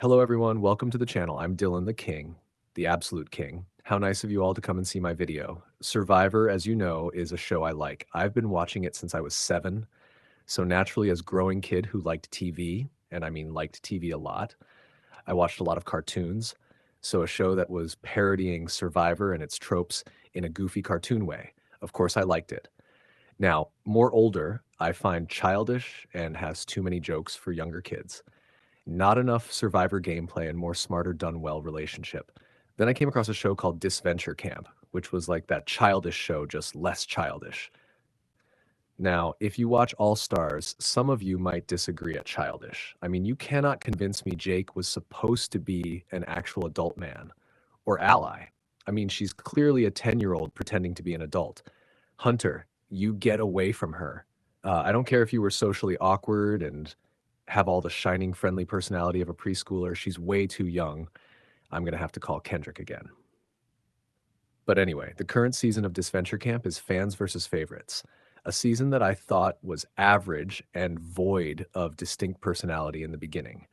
Hello, everyone. Welcome to the channel. I'm Dylan the King, the absolute king. How nice of you all to come and see my video. Survivor, as you know, is a show I like. I've been watching it since I was 7. So naturally, as a growing kid who liked TV, and I mean liked TV a lot, I watched a lot of cartoons. So a show that was parodying Survivor and its tropes in a goofy cartoon way. Of course, I liked it. Now, more older, I find childish and has too many jokes for younger kids. Not enough survivor gameplay and more smarter done well relationship. Then I came across a show called Disventure Camp, which was like that childish show, just less childish. Now, if you watch All Stars, some of you might disagree at childish. I mean, you cannot convince me Jake was supposed to be an actual adult man or ally. I mean, she's clearly a 10-year-old pretending to be an adult. Hunter, you get away from her. I don't care if you were socially awkward and have all the shining, friendly personality of a preschooler. She's way too young. I'm going to have to call Kendrick again. But anyway, the current season of Disventure Camp is fans versus favorites, a season that I thought was average and void of distinct personality in the beginning.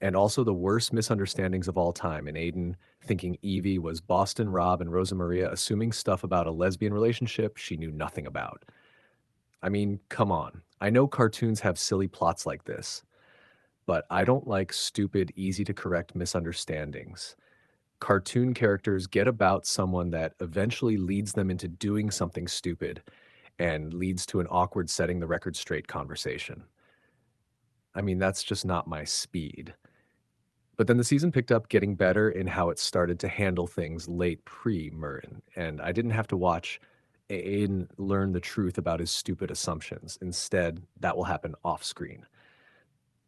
And also the worst misunderstandings of all time in Aiden thinking Evie was Boston Rob and Rosa Maria assuming stuff about a lesbian relationship she knew nothing about. I mean, come on. I know cartoons have silly plots like this, but I don't like stupid, easy to correct misunderstandings. Cartoon characters get about someone that eventually leads them into doing something stupid and leads to an awkward setting the record straight conversation. I mean, that's just not my speed. But then the season picked up getting better in how it started to handle things late pre-Murrin, and I didn't have to watch Aiden learn the truth about his stupid assumptions. Instead, that will happen off screen.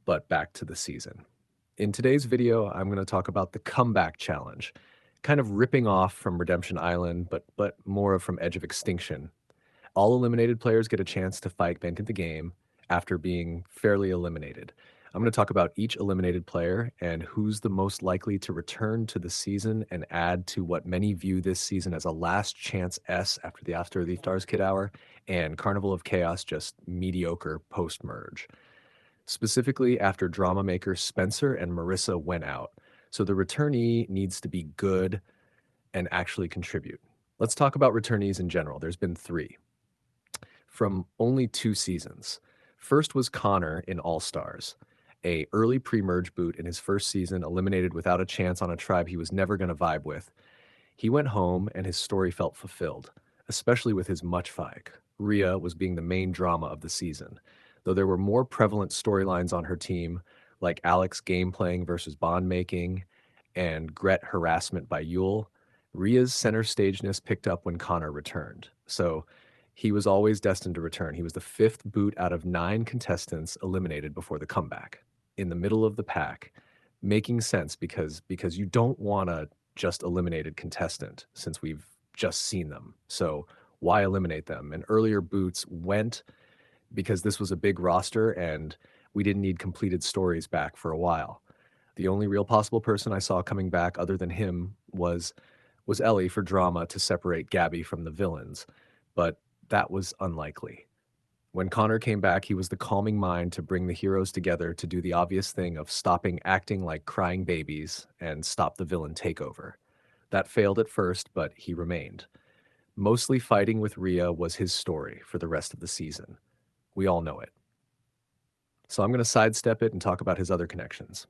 But back to the season. In today's video, I'm going to talk about the comeback challenge, kind of ripping off from Redemption Island, but more of from Edge of Extinction. All eliminated players get a chance to fight back in the game after being fairly eliminated. I'm going to talk about each eliminated player and who's the most likely to return to the season and add to what many view this season as a last chance S after the Stars Kid Hour and Carnival of Chaos just mediocre post-merge. Specifically after drama makers Spencer and Marissa went out. So the returnee needs to be good and actually contribute. Let's talk about returnees in general. There's been 3 from only 2 seasons. First was Connor in All Stars, a early pre-merge boot in his first season, eliminated without a chance on a tribe he was never going to vibe with. He went home and his story felt fulfilled, especially with his much fike. Rhea was being the main drama of the season, though there were more prevalent storylines on her team, like Alex game playing versus bond making and Gret harassment by Yule. Rhea's center stageness picked up when Connor returned. So he was always destined to return. He was the 5th boot out of 9 contestants eliminated before the comeback, in the middle of the pack, making sense because you don't want a just eliminated contestant since we've just seen them. So why eliminate them? And earlier boots went because this was a big roster and we didn't need completed stories back for a while. The only real possible person I saw coming back other than him was Ellie for drama to separate Gabby from the villains, but that was unlikely. When Connor came back, he was the calming mind to bring the heroes together to do the obvious thing of stopping acting like crying babies and stop the villain takeover. That failed at first, but he remained. Mostly fighting with Rhea was his story for the rest of the season. We all know it. So I'm going to sidestep it and talk about his other connections.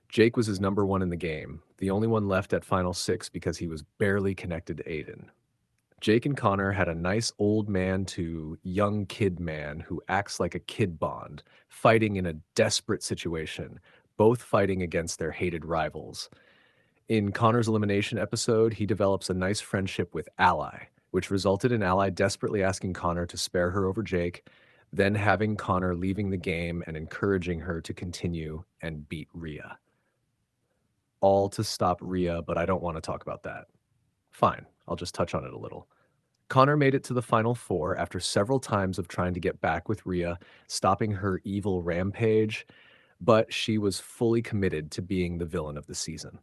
Jake was his number 1 in the game, the only one left at Final 6 because he was barely connected to Aiden. Jake and Connor had a nice old man to young kid man who acts like a kid bond, fighting in a desperate situation, both fighting against their hated rivals. In Connor's elimination episode, he develops a nice friendship with Ally, which resulted in Ally desperately asking Connor to spare her over Jake, then having Connor leaving the game and encouraging her to continue and beat Rhea. All to stop Rhea, but I don't want to talk about that. Fine, I'll just touch on it a little. Connor made it to the final 4 after several times of trying to get back with Rhea, stopping her evil rampage, but she was fully committed to being the villain of the season.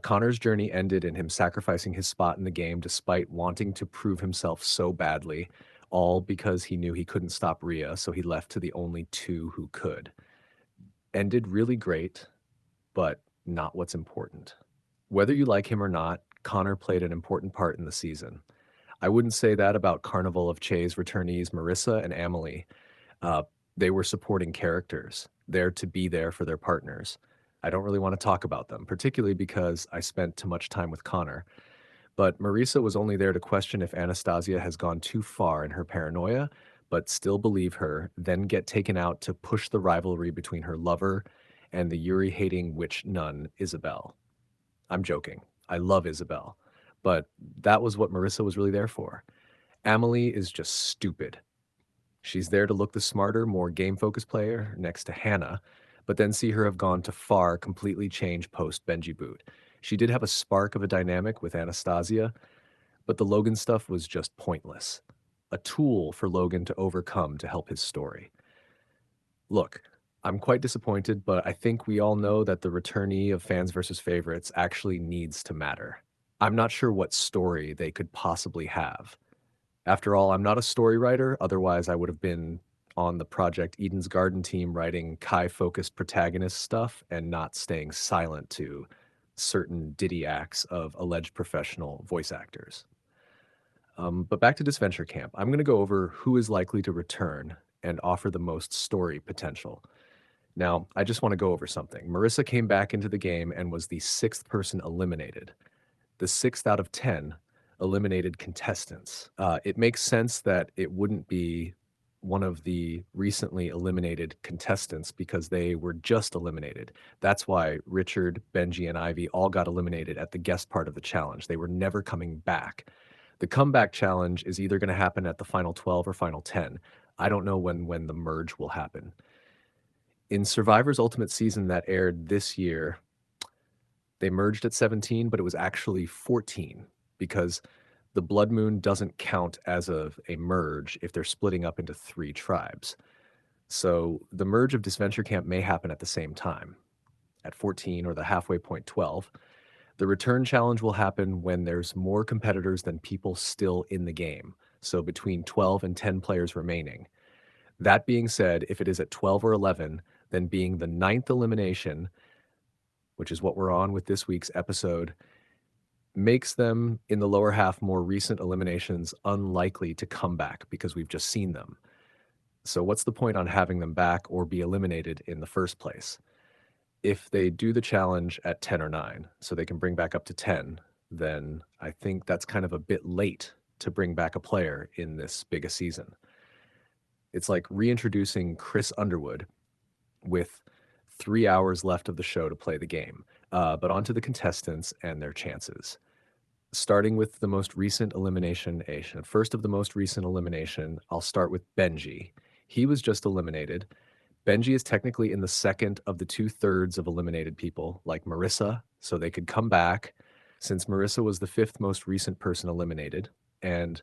Connor's journey ended in him sacrificing his spot in the game despite wanting to prove himself so badly, all because he knew he couldn't stop Rhea, so he left to the only 2 who could. ended really great, but not what's important. Whether you like him or not, Connor played an important part in the season. I wouldn't say that about Carnival of Che's returnees Marissa and Amelie. Uh, they were supporting characters, there to be there for their partners. I don't really want to talk about them, particularly because I spent too much time with Connor. But Marisa was only there to question if Anastasia has gone too far in her paranoia, but still believe her, then get taken out to push the rivalry between her lover and the Yuri hating witch nun, Isabel. I'm joking. I love Isabel. But that was what Marissa was really there for. Amelie is just stupid. She's there to look the smarter, more game focused player next to Hannah, but then see her have gone to far, completely change post Benji boot. She did have a spark of a dynamic with Anastasia, but the Logan stuff was just pointless. A tool for Logan to overcome to help his story. Look, I'm quite disappointed, but I think we all know that the returnee of fans versus favorites actually needs to matter. I'm not sure what story they could possibly have. After all, I'm not a story writer, otherwise, I would have been on the Project Eden's Garden team writing Kai focused protagonist stuff and not staying silent to certain Diddy acts of alleged professional voice actors. But back to Disventure Camp, I'm going to go over who is likely to return and offer the most story potential. Now, I just want to go over something. Marissa came back into the game and was the sixth person eliminated. The sixth out of 10 eliminated contestants. It makes sense that it wouldn't be one of the recently eliminated contestants because they were just eliminated. That's why Richard, Benji, and Ivy all got eliminated at the guest part of the challenge. They were never coming back. The comeback challenge is either going to happen at the final 12 or final 10. I don't know when the merge will happen. In Survivor's Ultimate Season that aired this year, they merged at 17, but it was actually 14 because the Blood Moon doesn't count as a merge if they're splitting up into 3 tribes. So the merge of Disventure Camp may happen at the same time, at 14 or the halfway point 12. The return challenge will happen when there's more competitors than people still in the game, so between 12 and 10 players remaining. That being said, if it is at 12 or 11, then being the 9th elimination, which is what we're on with this week's episode, makes them in the lower half more recent eliminations unlikely to come back because we've just seen them. So what's the point on having them back or be eliminated in the first place? If they do the challenge at 10 or 9, so they can bring back up to 10, then I think that's kind of a bit late to bring back a player in this big a season. It's like reintroducing Chris Underwood with 3 hours left of the show to play the game. But on to the contestants and their chances. Starting with the most recent elimination, first of the most recent elimination, I'll start with Benji. He was just eliminated. Benji is technically in the second of the 2/3 of eliminated people, like Marissa, so they could come back since Marissa was the 5th most recent person eliminated. And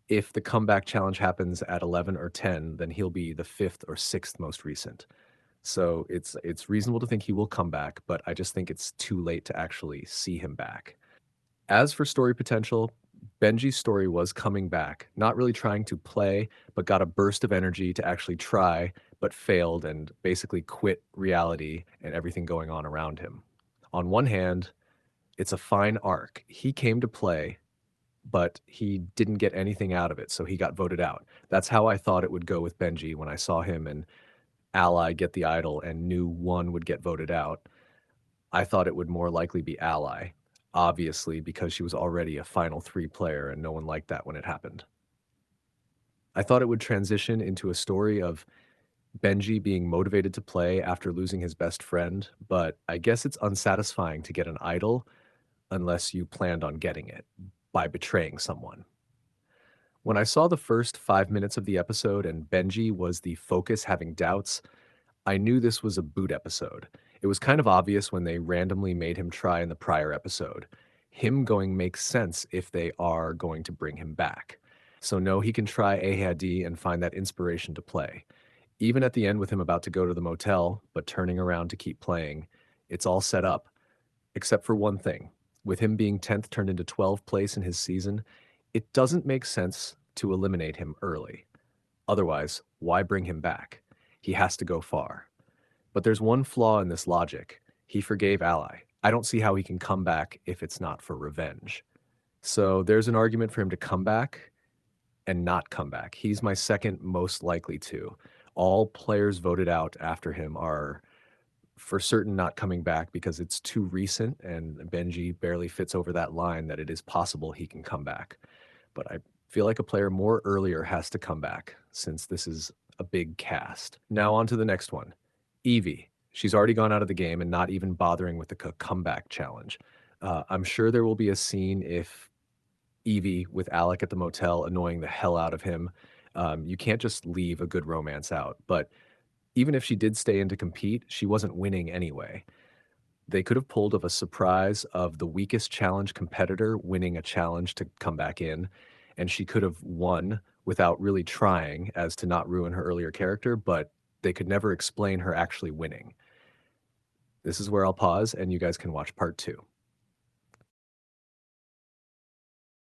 if the comeback challenge happens at 11 or 10, then he'll be the 5th or 6th most recent. So it's reasonable to think he will come back, but I just think it's too late to actually see him back. As for story potential, Benji's story was coming back, not really trying to play, but got a burst of energy to actually try, but failed and basically quit reality and everything going on around him. On one hand, it's a fine arc. He came to play, but he didn't get anything out of it, so he got voted out. That's how I thought it would go with Benji when I saw him and Ally get the idol and knew one would get voted out. I thought it would more likely be Ally, obviously, because she was already a final 3 player and no one liked that when it happened. I thought it would transition into a story of Benji being motivated to play after losing his best friend, but I guess it's unsatisfying to get an idol unless you planned on getting it by betraying someone. When I saw the first 5 minutes of the episode and Benji was the focus having doubts, I knew this was a boot episode. It was kind of obvious when they randomly made him try in the prior episode. Him going makes sense if they are going to bring him back. So no, he can try AHD and find that inspiration to play. Even at the end with him about to go to the motel, but turning around to keep playing, it's all set up. Except for one thing. With him being 10th turned into 12th place in his season, it doesn't make sense to eliminate him early. Otherwise, why bring him back? He has to go far. But there's one flaw in this logic. He forgave Ally. I don't see how he can come back if it's not for revenge. So there's an argument for him to come back and not come back. He's my second most likely to. All players voted out after him are for certain not coming back because it's too recent and Benji barely fits over that line that it is possible he can come back. But I feel like a player more earlier has to come back since this is a big cast. Now on to the next one. Evie. She's already gone out of the game and not even bothering with the comeback challenge. I'm sure there will be a scene if Evie with Alec at the motel annoying the hell out of him. You can't just leave a good romance out. But even if she did stay in to compete, she wasn't winning anyway. They could have pulled of a surprise of the weakest challenge competitor winning a challenge to come back in, and she could have won without really trying as to not ruin her earlier character, but they could never explain her actually winning. This is where I'll pause and you guys can watch part 2.